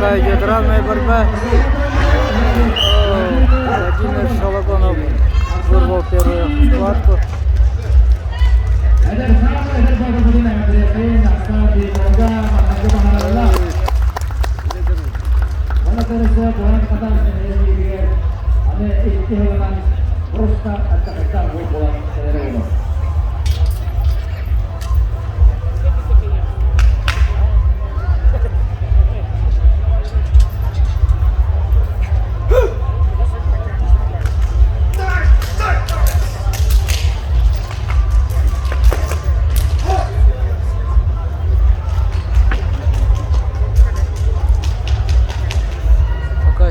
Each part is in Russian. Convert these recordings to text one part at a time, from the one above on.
Пока идет равная борьба. Владимир Шалогонов вырвал первую схватку.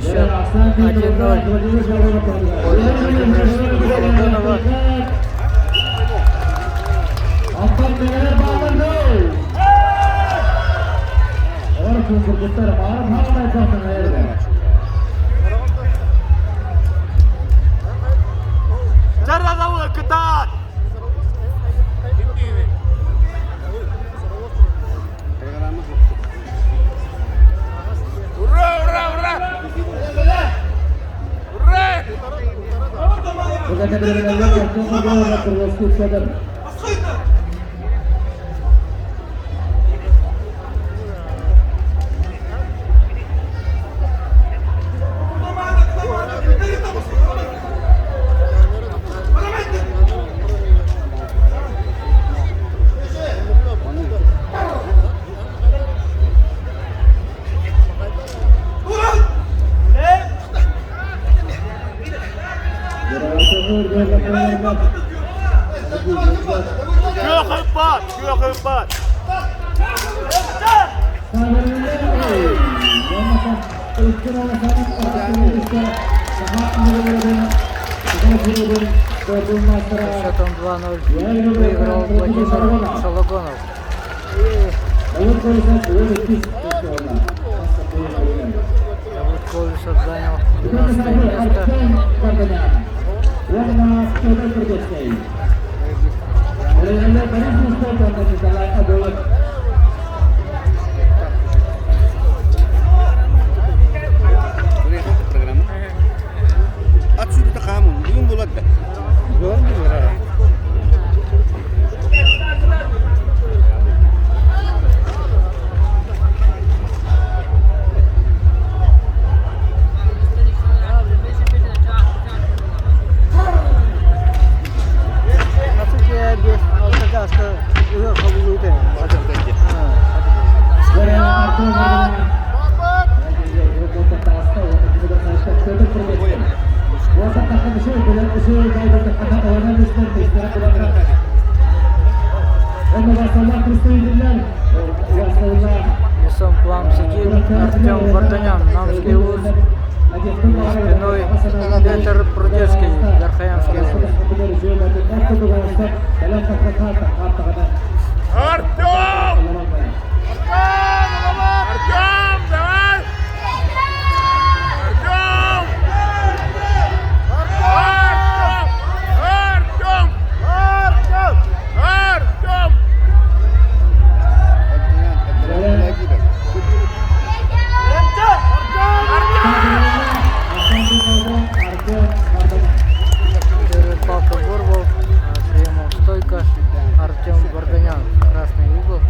Счет 1-0. Счетом 2-0 выиграл Владимир Шалогонов. Давид Колесов занял 12 место. Весом план сидит Артем Варданян, Намский вуз, спиной Петр Прудецкий, Верхоянский вуз. Артем Варданян, красный угол.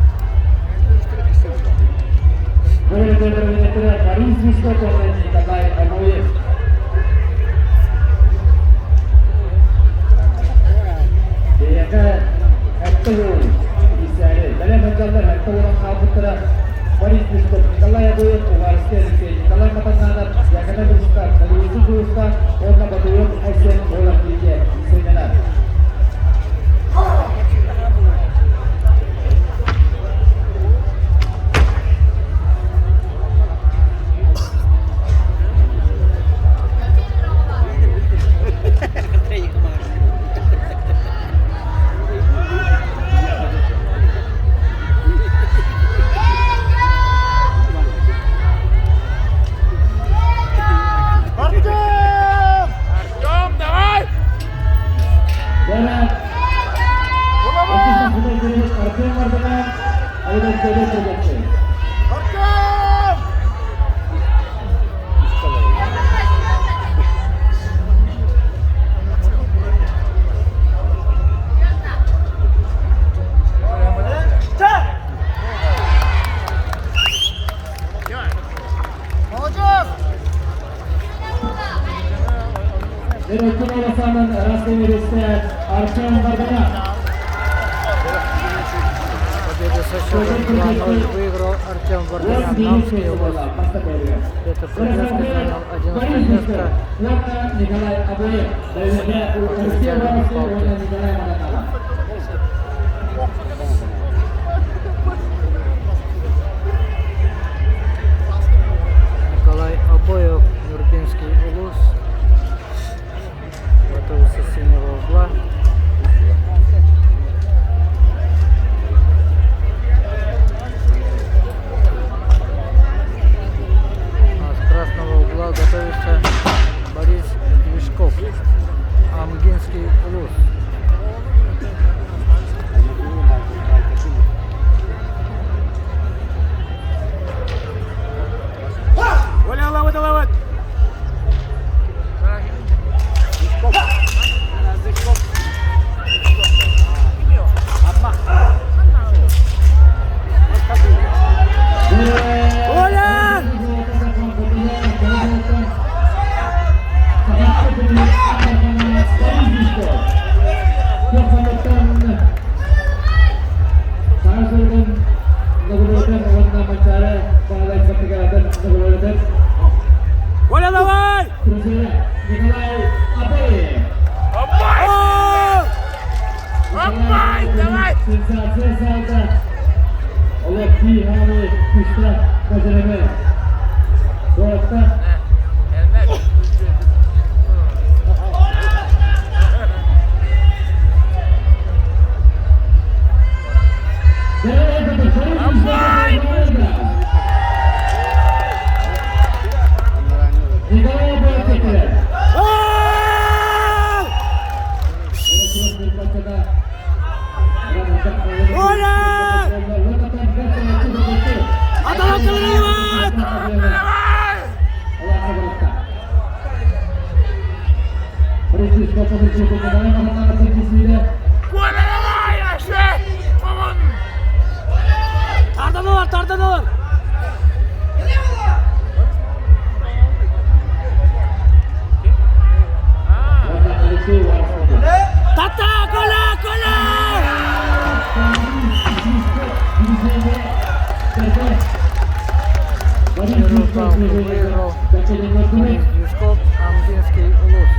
Direktör Olasan'ın Rastemir Artem Vardaнян. Победу со счетом 2-0 выиграл Артем Варданян, Намский УВОЗ. Это Продержка занял 11 место. Николай Абоев. Николай Абоев, Нурбинский УЛУС. Готовится с синего угла. А с красного угла готовится Борис Движков, Амгинский УЛУС. Оля, давай! Николай Абоев. Опай, давай! Sensatsiya saldi. Olakki hali kuchda bajaradi. Soatda Николай Абоев tekrar. Adalah kelewat! Ola, давай, Аша! Tartanılar! Tata, kola! Первую палку выиграл Борис Движков, Амгинский УЛУС.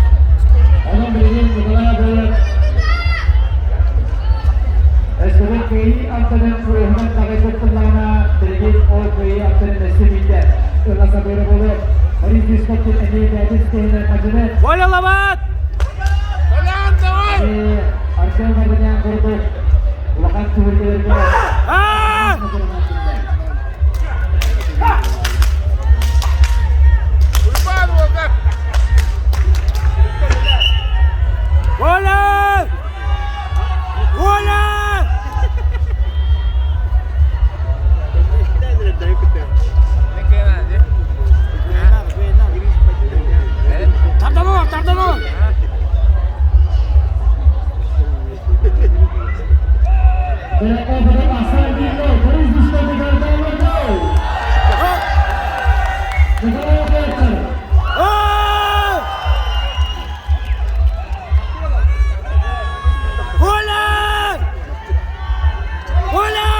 SKKI antara Muhammad Kagakut Purnama Brigade और कोई antara नसीब है तो लगा बेरा बोले Борис Движков के लिए मैच के लिए मजबूर Оля, ловат! Колян, давай! Артем Варданян गुरु वक्त हुए Оля! Оля! Tartanılar! Pada pasal itu Борис Движков digardakan gol. Николай Абоев. Оля! Оля!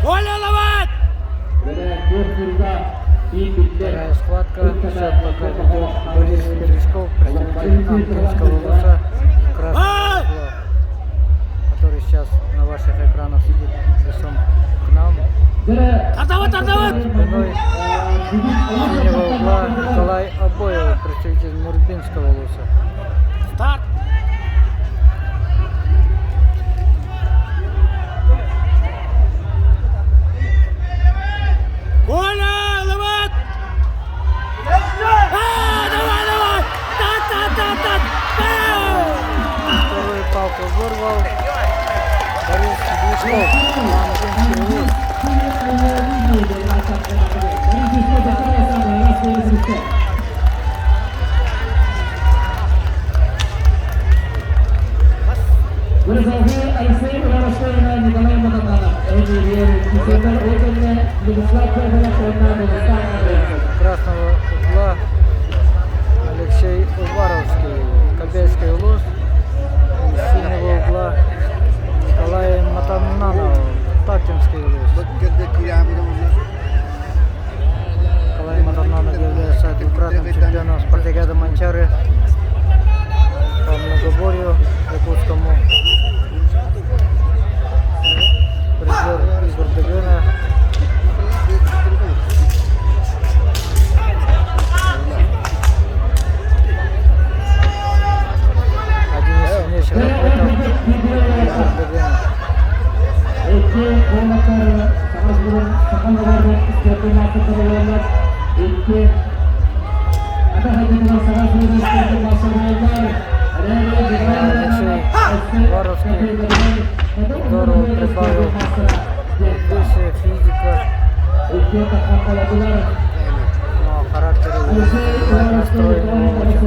Оля, ловат! Вторая схватка. Счет пока ведет Борис Движков, представитель Амгинского УЛУСа. Красного угла, который сейчас на ваших экранах сидит лицом к нам. Тартават! Спиной синего угла Николай Абоев, представитель Нурбинского УЛУСа. Старт! Оля, ловат! Давай! Та! Вторую палку вырвал Борис Движков, Амгинский УЛУС. Александр Огненный, Владислав Красного угла Алексей Уваровский, Кобельский улус. И с синего угла Николай Матананов, Тактинский улус. Николай Матананов является двукратным чемпионом спартакиады Манчары по многоборью якутскому. Призер Игорь Дегена. Один из сильнейших атлетов Игорь Дегена. Алексей Варовский здорово прибавил весе, физика, но характер настроен очень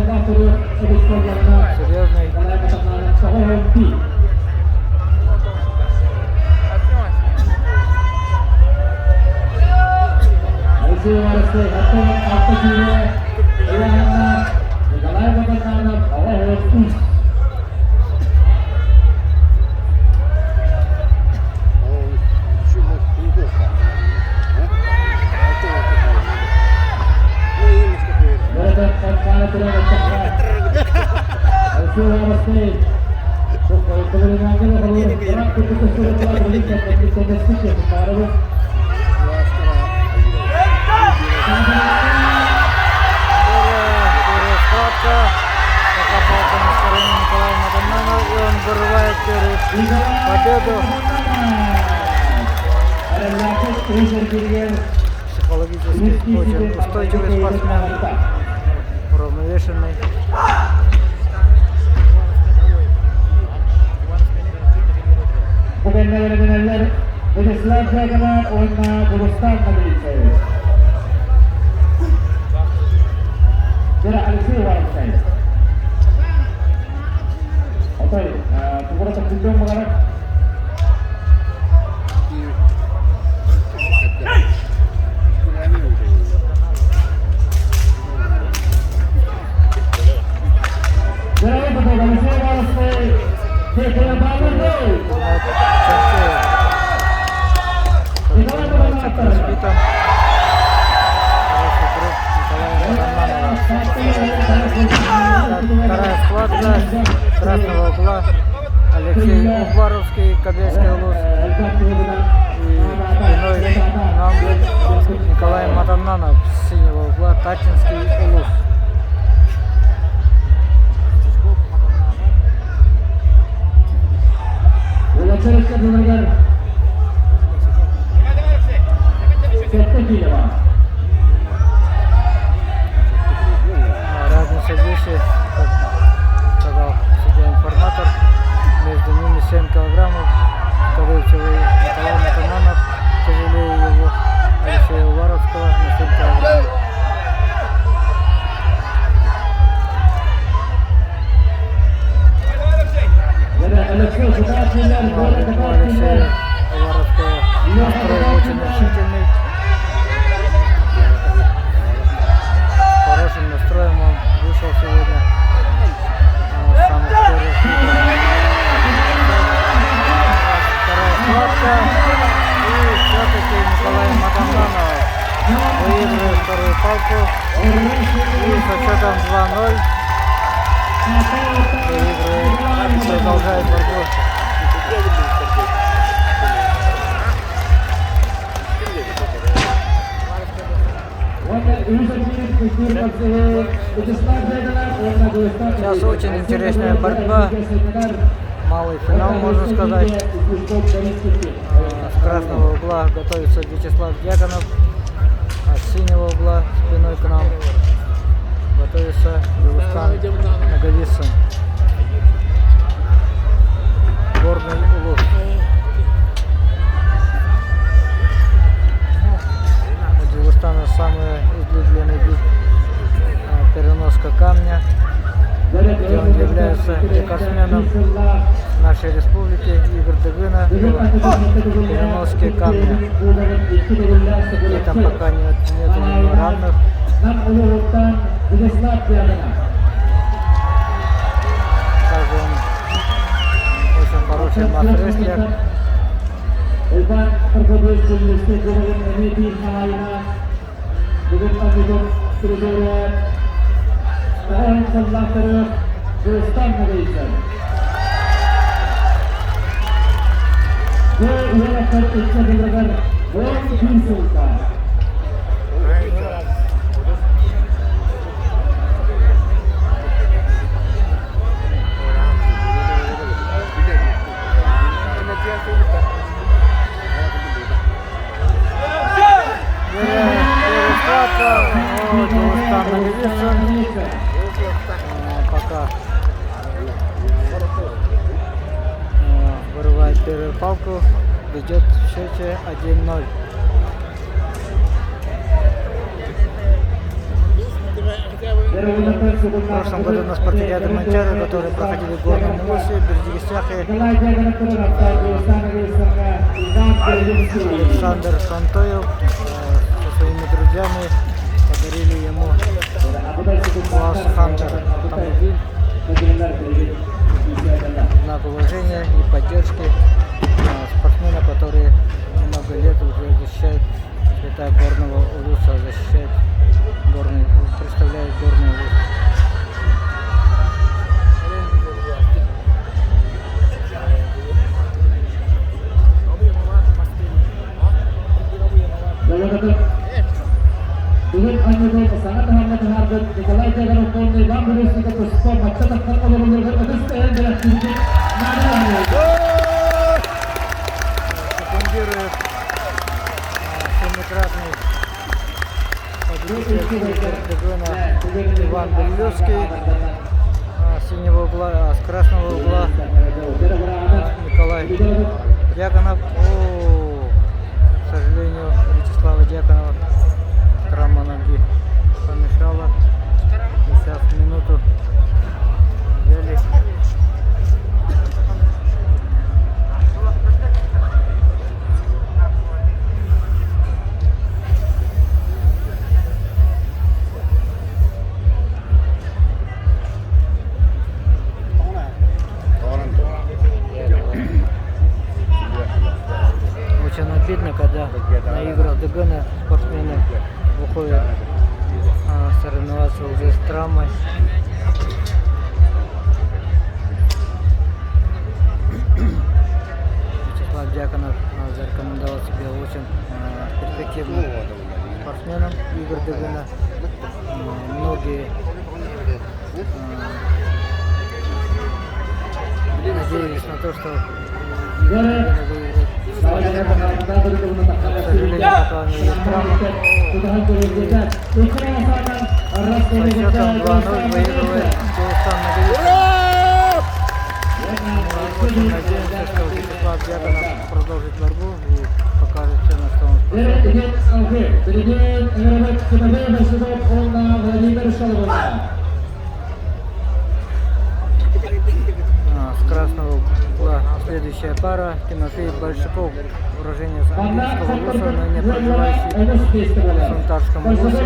серьезный. Победу. Психологически очень устойчивый спортсмен, уравновешенный. Benar-benar Wadislav Jagana warna Gulistan Malaysia. Jarak Alexei Warovsky. Oke, kemudian terjun mengarah. Jarak betul Alexei Warovsky. Dia bangun dulu. Разбитом. Хороший круг Николая Матананова. Вторая схватка красного угла Алексей Уваровский, Кобельский улус. И спиной нам Николай Матананов с синего угла, Тачинский улус. Разница весе, как сказал судья-информатор, между ними 7 килограммов. Скорейчивый Николай Матананов, тяжелее его Алексея Уваровского на 7 килограммов. Алексея Уваровского настрой очень решительный. Хорошим настроем он вышел сегодня. Самый скорый. Вторая схватка. И все-таки Николай Матананов выигрывает вторую палку. И со счетом 2-0 выигрывает, продолжает борьбу. Сейчас очень интересная борьба. Малый финал, можно сказать. С красного угла готовится Вячеслав Дьяконов, а с синего угла спиной к нам готовится Дагестан Наговицын. Горный улус. У Дагестана самый длинный вид переноска камня, где он является рекордсменом. Наш нашей республики Игорь Дыгына по переноске камня. И там пока нет ему равных. Также он очень хороший мат-рестлер. Пока вырывает первую палку, ведет в счете 1-0. В прошлом году на спартакиаде Манчары, которые проходили в Горном Улусе, Бердигистяхе, Александр Шантоев со своими друзьями подарили ему класс Хантер автомобиль в знак уважения и поддержки спортсмена, которые много лет уже защищают цвета Горного Улуса, защищает горный, представляет Горный Улус. Dengan anjuran sangat hangat harga Nikolai Jaganov Konde Bambu Sika Puspa Macam tak kalau menurut Augustin adalah tim Секундирует семикратный победитель Дыгына Иван Беллевский, синего угла, с красного угла Николай Дьяконов. К сожалению, Вячеслава Дьяконова травма ноги помешала. И сейчас минуту взяли. Очень обидно, когда на играх Дыгына спортсмены выходят соревноваться уже с травмой. Вячеслав Дьяконов зарекомендовал себя очень перспективным спортсменом. Игорь Дыгына. Многие надеялись на то, что Дыгына выиграет. К сожалению, пока у него есть травма. Со счетом 2-0 выигрывает Дагестан Нагиевский. Мы очень надеемся, что Вячеслав Дьяконов продолжит борьбу и покажет все, на что он способен. С красного угла следующая пара. Тимофей Большаков, уроженец Английского Улуса, ныне проживающий в Сунтарском Улусе.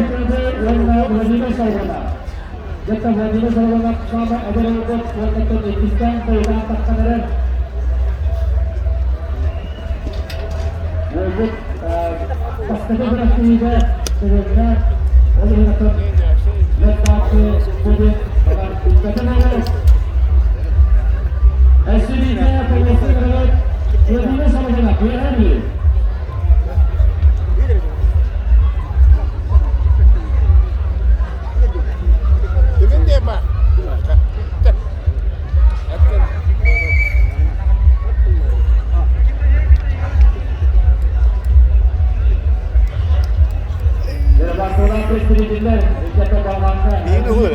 Ini hulu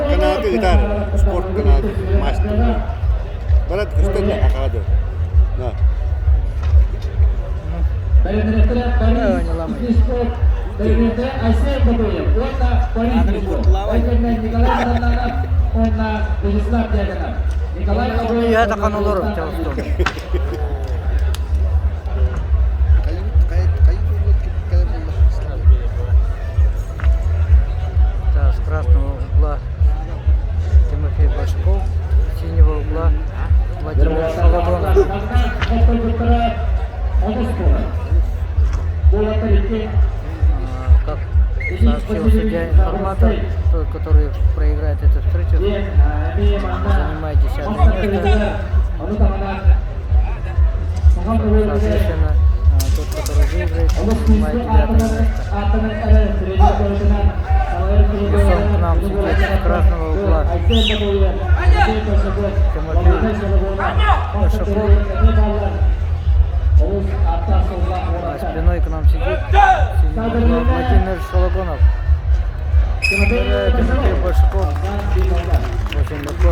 kena gitar sport kena master. Barat Kristen lah kakak tu. Nah. Николай Абоев. Iya, tekan ulur, jauh tuh. Да, с красного угла Тимофей Башков, с синего угла Владимир Солодонов. Как сообщил судья информатор, тот, который проиграет эту встречу, занимает 10-е место. Соответственно, тот, который выиграет, занимает 9-е место. Весом к нам сидит с красного угла Тимофей Башков, а спиной к нам сидит Владимир Шологонов. Тимофей Башков очень легко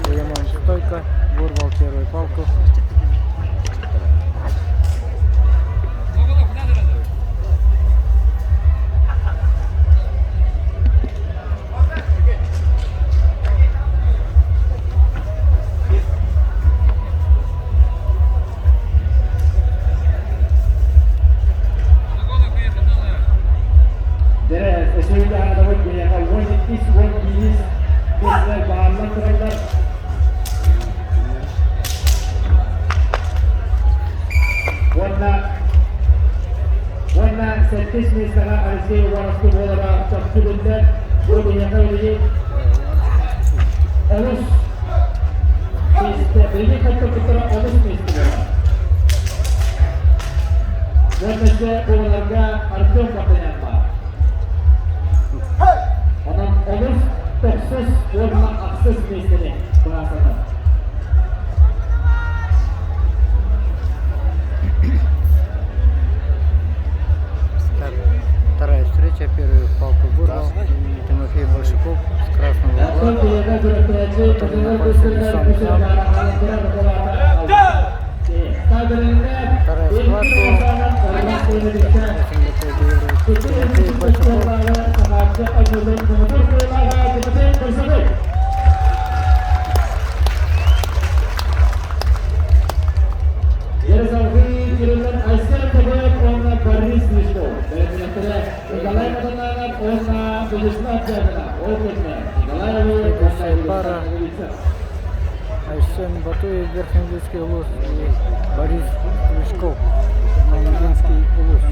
приемом стойка, вырвал первую палку. Вторая встреча, первую палку вырвал Тимофей Башков с красного угла, который находится лицом к нам. Вторая схватка, очень легко выигрывает Тимофей Башков. Следующая пара Айсен Батуев, Верхнеудинский улус, и Борис Лешков, Новоудинский улус.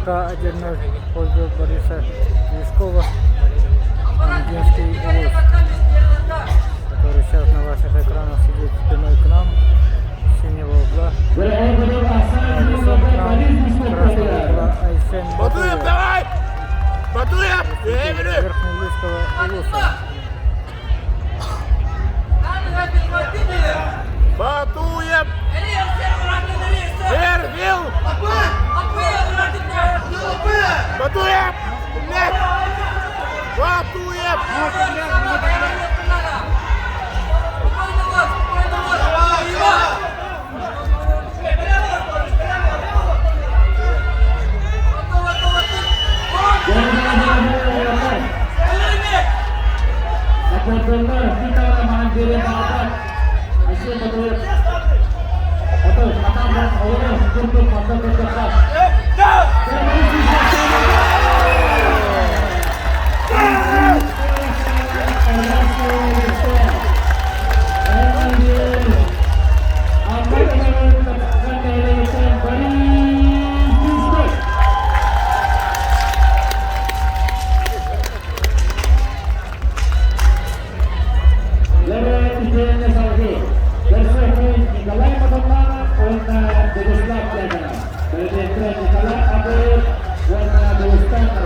Пока 1-0 в пользу Бориса Лешкова. Ангинский Улус, который сейчас на ваших экранах сидит спиной к нам, с синего угла. Лицом к нам, с красного угла Айсен Батуев, Батуев. давай! Батуев! Верхнеулицкого Улуса. Батуев! Эрвил! Батуев! Нет! Батуев!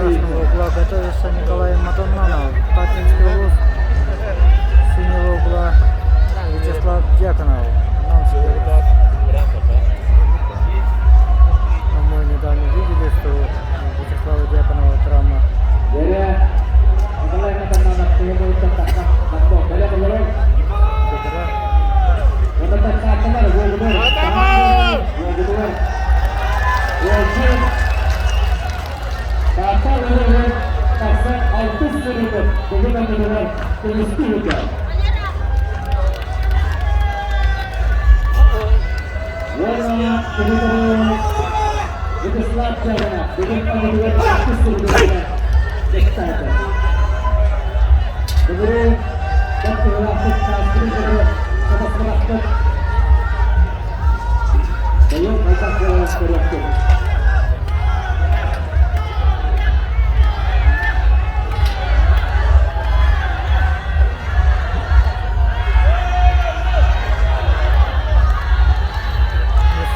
Красного угла готовится Николай Матоннанов. Татинский Улус. С синего угла Вячеслав Дьяконов. Мы недавно видели, что у Вячеслава Дьяконова травма.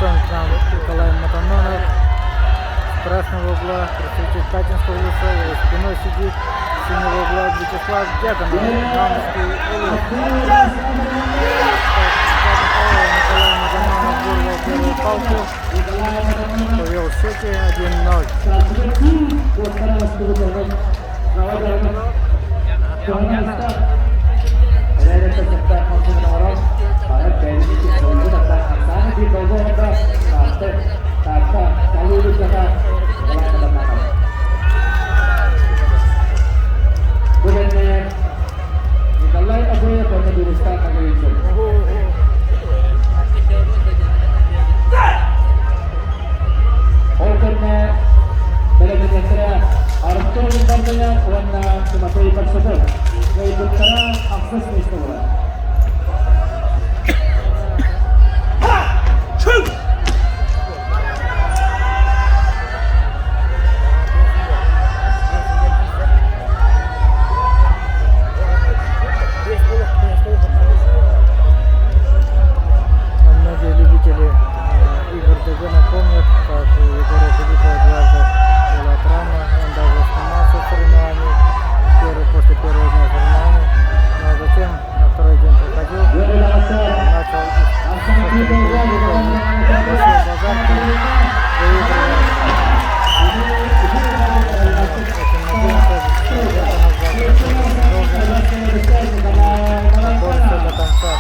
К нам Николай Матоннанов. С красного угла представитель Татинского Улуса, его спиной сидит с синего угла Вячеслав Дьяконов. Намский Улус. Николай Матоннанов вырвал первую палку, повел в счете 1-0. Многие любители игр Дагана помнят, как у Егора Филиппова дважды была травма, он даже снимался с соревнований после первого дня соревнований, но затем на второй день приходил, начал большой базар, выигрывал. Бороться до конца.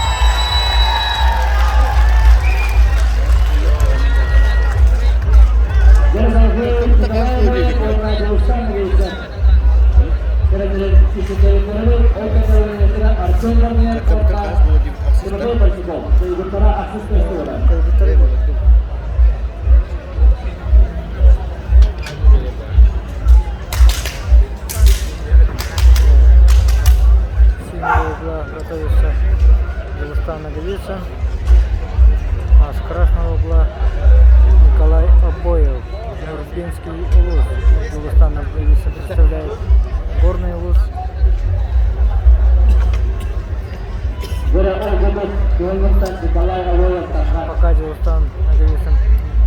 Синего угла готовится Дагестан Наговицын, а с красного угла Николай Обоев. Ирпинский улус. Дагестан представляет горный улус. Пока Дагестан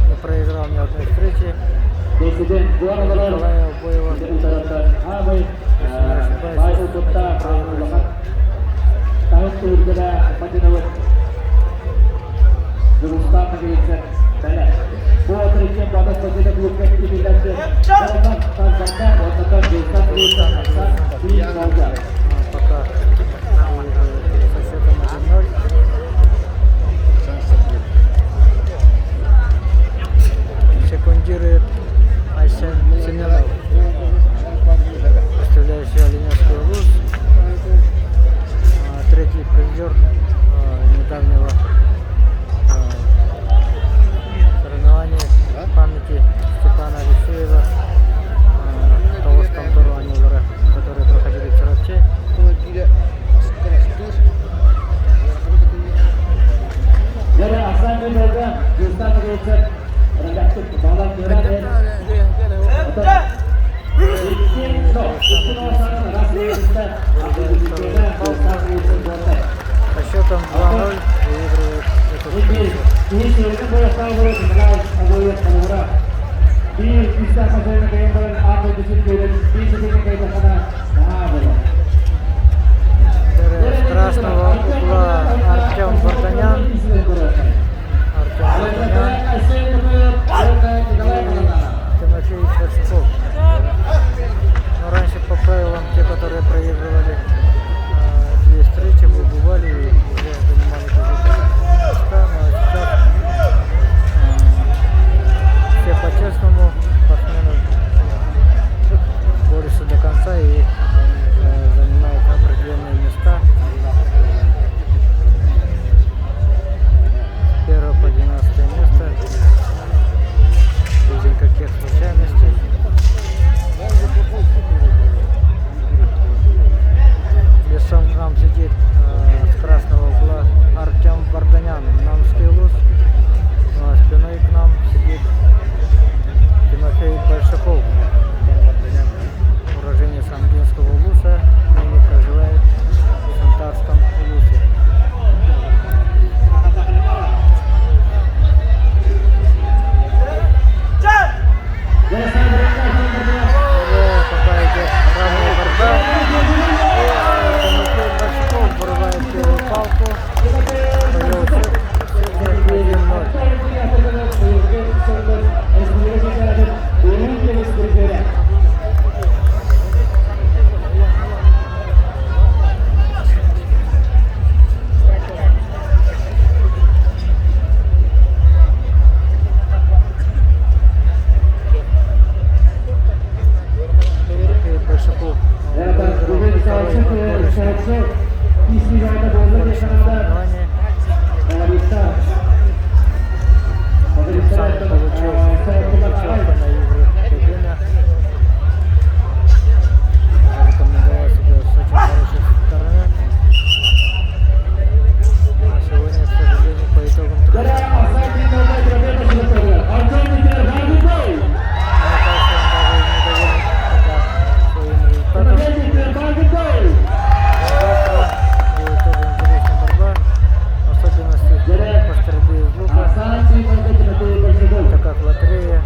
не проиграл ни одной встречи. Николая Боева. Пока со счетом 1-0. Секундирует Айсен Семенов, представляющий Оленевский улус. Третий призер недавнего соревнования памяти Степана Алексеева, того спонтора Анилора, которые проходили вчера в Чех. Со счетом 2-0 выигрывает эту встречу. С красного угла Артем Варданян. Тимофей Большаков. Но раньше по правилам те, которые проигрывали две встречи, выбывали и уже занимали какие-то места. Но сейчас все по-честному, спортсмены борются до конца и занимают определенные места. С 1 по 12 место. Без никаких случайностей. Лицом к нам сидит с красного угла Артем Варданян, Намский улус. Ну а спиной к нам сидит Тимофей Большаков, уроженец Амгинского улуса, ныне проживает в Шантарском улусе. Пока идет равная борьба. Тимофей Большаков вырывает первую палку. Повел счет 1-0. Большаков соревнования. Сам получил путевку на игры Берлина. Зарекомендовал себя с очень хорошей стороны. А сегодня, к сожалению, по итогам третьего так как лотерея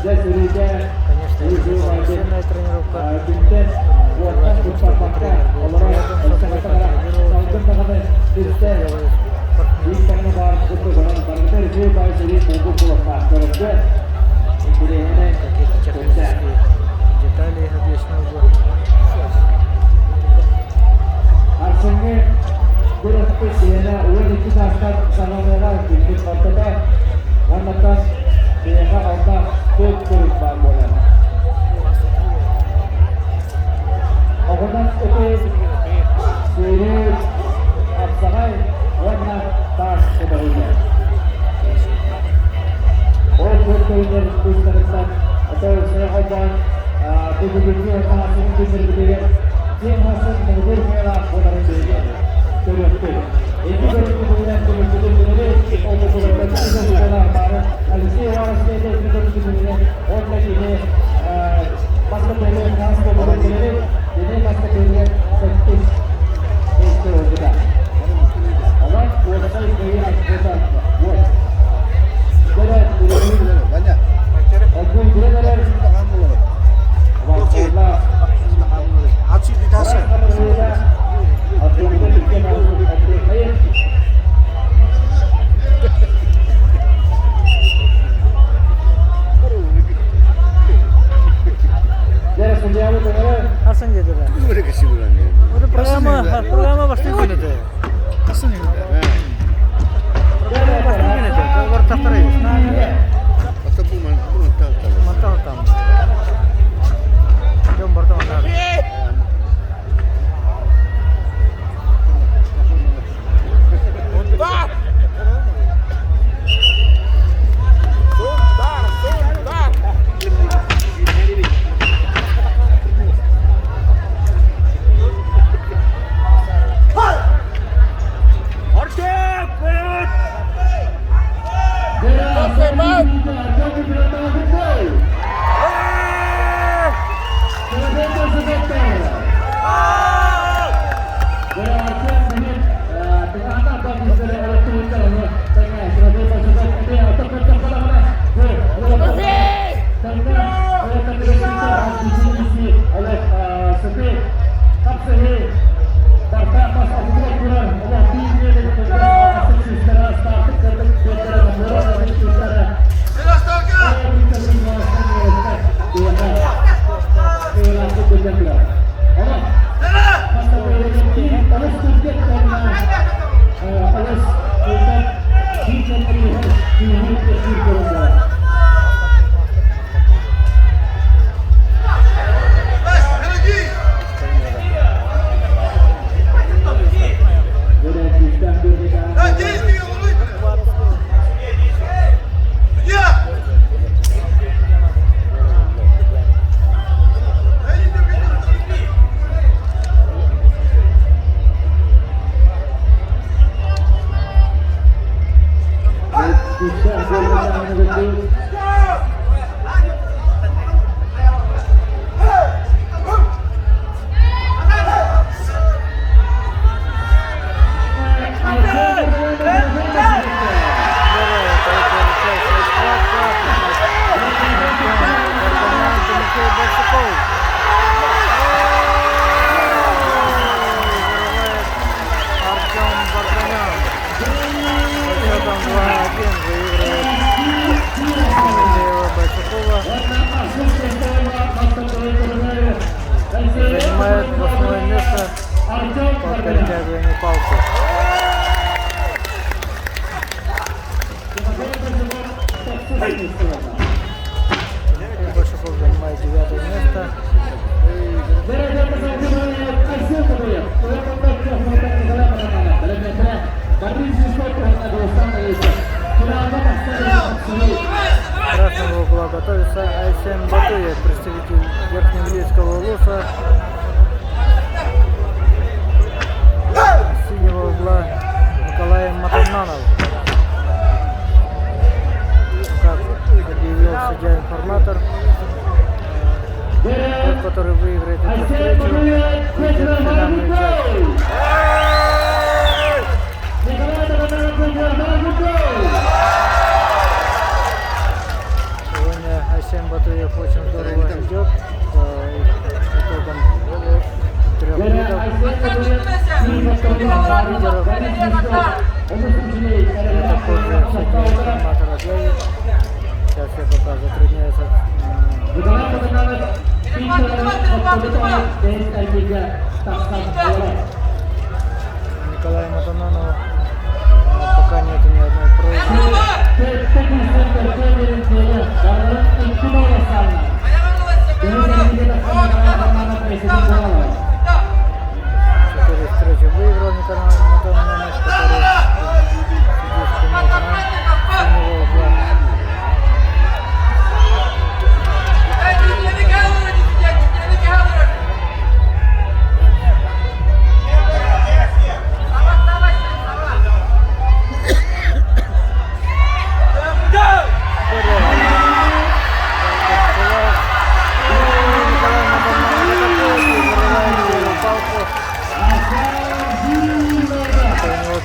Конечно, это не полноценная тренировка. Binten Watan Utpapakka Olahraga Sangatara Sangatara Binten Binten Nomor untuk orang Bangsa itu baik dari buku pulang kerja. Ini ini Какие-то технические детали объяснил бы. Asalnya guru itu dia uang itu dasar sama mereka binten kota wanita dia orang tutur bangunan. Agunan itu suruh absahai warna tas kedahuluan. Betul-betul berkualitas atau saya kawan tujuh-tujuh orang asing itu berbeda. Yang hasil mengukur merah orang berbeda. Betul-betul. Ini kemudian untuk beberapa sekolah baru. Alisi orang itu kemudian orang ini pasca pilihan pasca pilihan ini pasca pilihan sektis itu kita. Awak buat saya ini kita buat. Banyak. Aku benar-benar kamu loh. awak Allah. Aci di dasar. Aku benar-benar aku saya. Jadi sejauh ini Hasan gitu lah. Udah kesimpulannya. Udah programa pasti gini tuh. Pasti gini tuh. Kalau bertahta ya. Atau pun tahu. Mantap tam. Jom bertahun lagi. Sundar! Sundar! Sundar! Занимает 8 место по перетягиванию палки. Большаков занимает 9 место. Красного угла готовится Айсен Батуев, представитель Верхнеуглейского УЛУСа. Синего угла Николай Матананов. Как объявил судья-информатор, тот, который выиграет эту встречу, выйдет в финальную часть. Сегодня Арсен Батуев очень здорово идет по итогам 3 видов. Лидеров. Это позже всякие информаторы объявят. Сейчас я пока затрудняюсь. Николаю Матанону пока нету ни одной просьбы. Четыре встречи выиграл Николай Матанону, который сидит в экрана синего угла.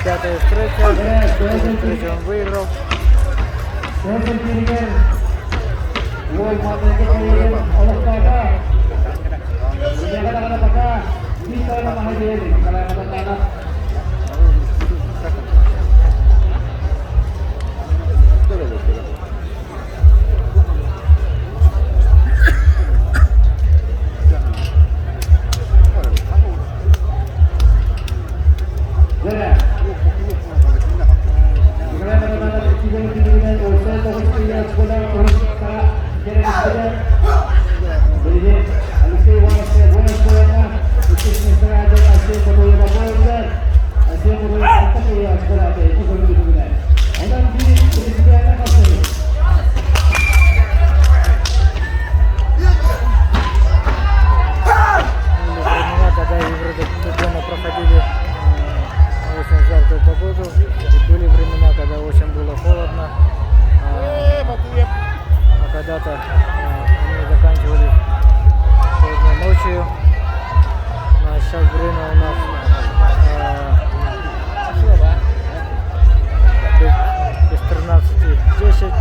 Пятая встреча, он выиграл. Когда-то они заканчивались поздней ночью. А сейчас время у нас без 13:10.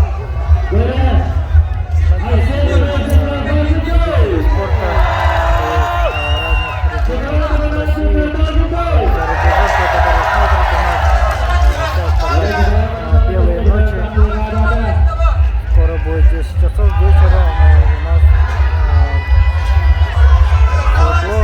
Спорта разных регионов России. Белые ночи. Скоро будет 10 часов вечера, но у нас тепло.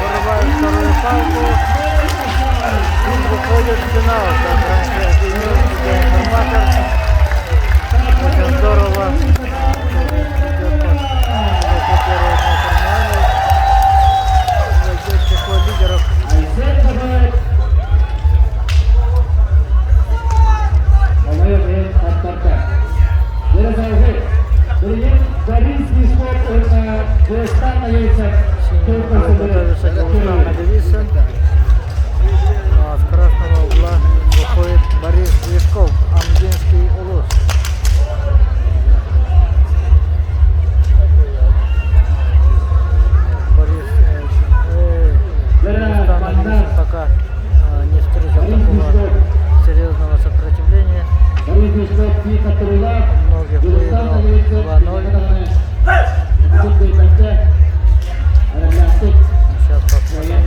Вырывают вторую палку. И выходит в финал. Как раньше объявил информатор. Очень здорово. Число лидеров. Готовится Галустан Нагависан. Ну а с красного угла выходит Борис Лешков, Амгинский улус. Пока не встретил такого серьезного сопротивления. Многих выиграл 2-0. Сейчас посмотрим.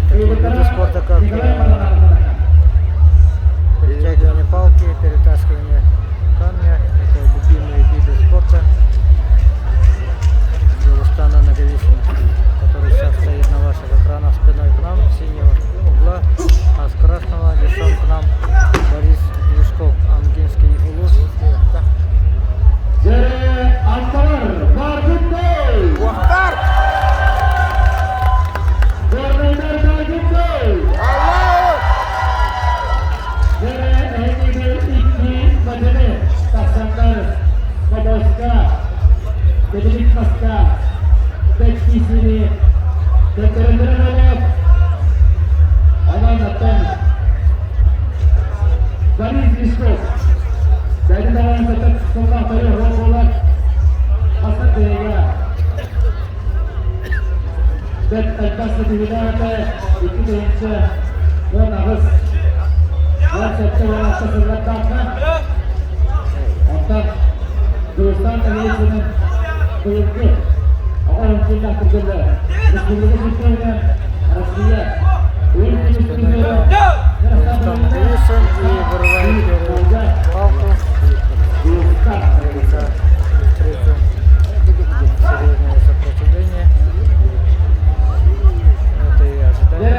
Такие виды спорта, как перетягивание палки, перетаскивание камня. Это любимые виды спорта Галустана Нагависана, который сейчас стоит на ваших экранах спиной к нам, синего угла, а с красного лицом к нам Борис Лешков, Амгинский улус. Bet pentas lebih hidayah itu dia buat harus buat setelah sesuatu untuk jurusan ini sudah berikut orang sudah kerja sebelumnya sebelumnya harus dia Там Дэвисон и вырывает первую палку. Борется встречу серьезного сопротивления. Это и ожидание.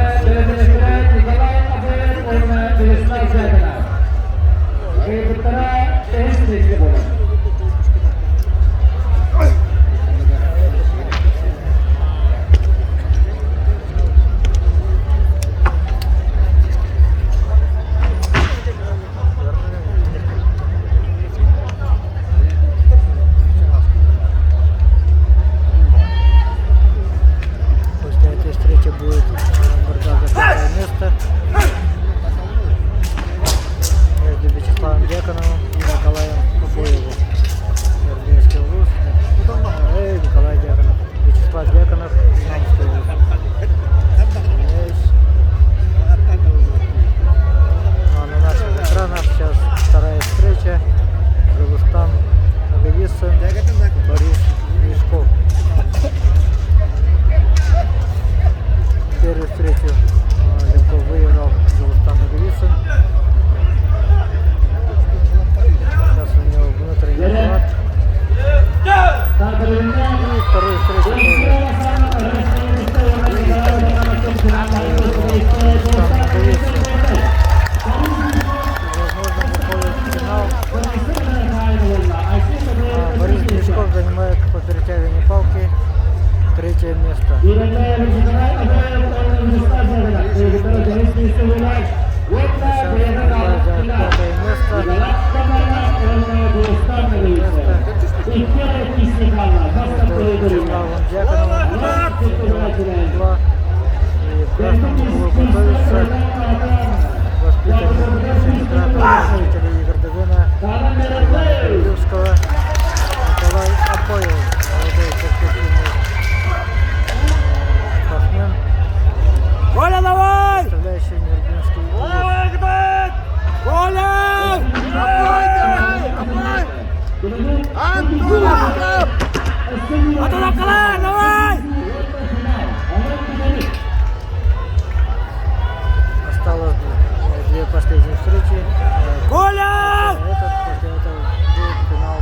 После этой встречи будет борьба за первое место между Вячеславом Дьяконовым и Николаем Обоевым. Ирбинский ВУЗ, Николай Дьяконов, Вячеслав Дьяконов, Ирбинский ВУЗ. Ну, а на наших экранах сейчас вторая встреча. Рустам Наговицын, Борис Лешков. Первую встречу Лешков выиграл Рустам Наговицын. Сейчас у него внутренний захват. И вторую встречу Рустам Наговицын. Возможно, выходит в финал. Борис Лешков занимает по перетягиванию палки третье место. Пятое место. Вячеславом Дьяконовым и в красном углу готовится воспитанник воспитателей Игорь Дагана Юрьевского Николай Обоев, молодой перспективный спортсмен, Коля, давай! представляющий Ирбинский ВУЗ. Коля! Давай! Антон! Антон, давай! Осталось две последние встречи. Коля! После этого будет финал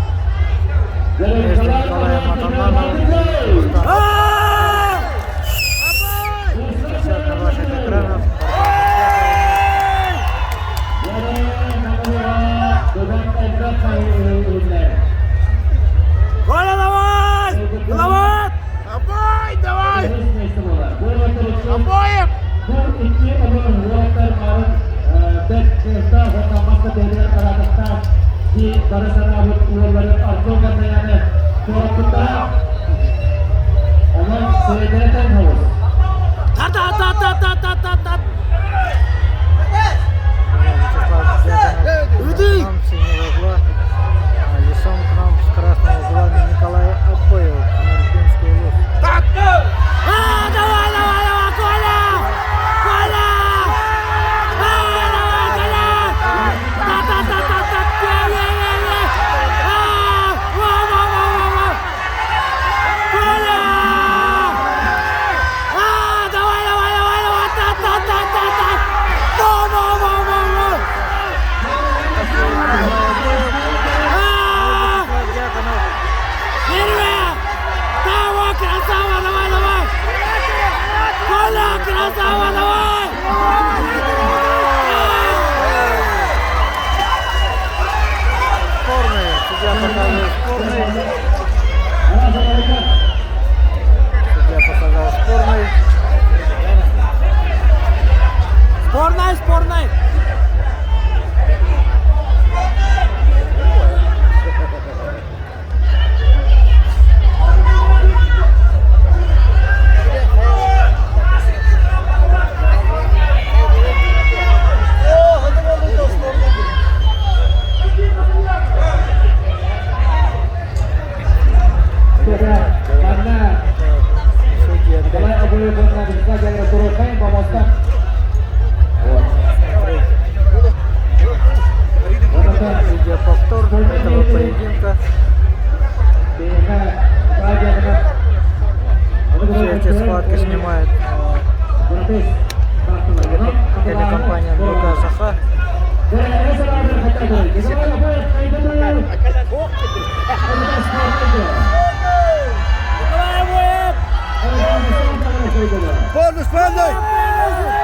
между Николаем Атамановым и Рустамом. Сейчас на ваших экранах Коля, давай! Давай! Давай, давай! Обоим! Та-та-та-та-та-та-та-та! Вячеслав Дьяконов Иди! нам с синего угла, а лицом к нам с красного угла Николай Обоев, Ирбинский ВУЗ. Давай, давай, давай, Коля! Коля! Давай, Коля! Та-та-та-та-та! Во-во-во-во-во! Коля! Давай, давай, давай, давай! Та-та-та-та-та! Во-во-во-во-во! Вячеслав Дьяконов. Первый! Давай, красава, давай, давай! Коля, красава, давай! Спорный, судья показывает спорный. Судья показал спорный. Спорный, спорный! видео Давай опять. обои будут на jalur turunkan pemotongan. Смотреть видеоповтор этого поединка. Все эти схватки снимает телекомпания МГК Саха. Давай, Воев! Полный, полный!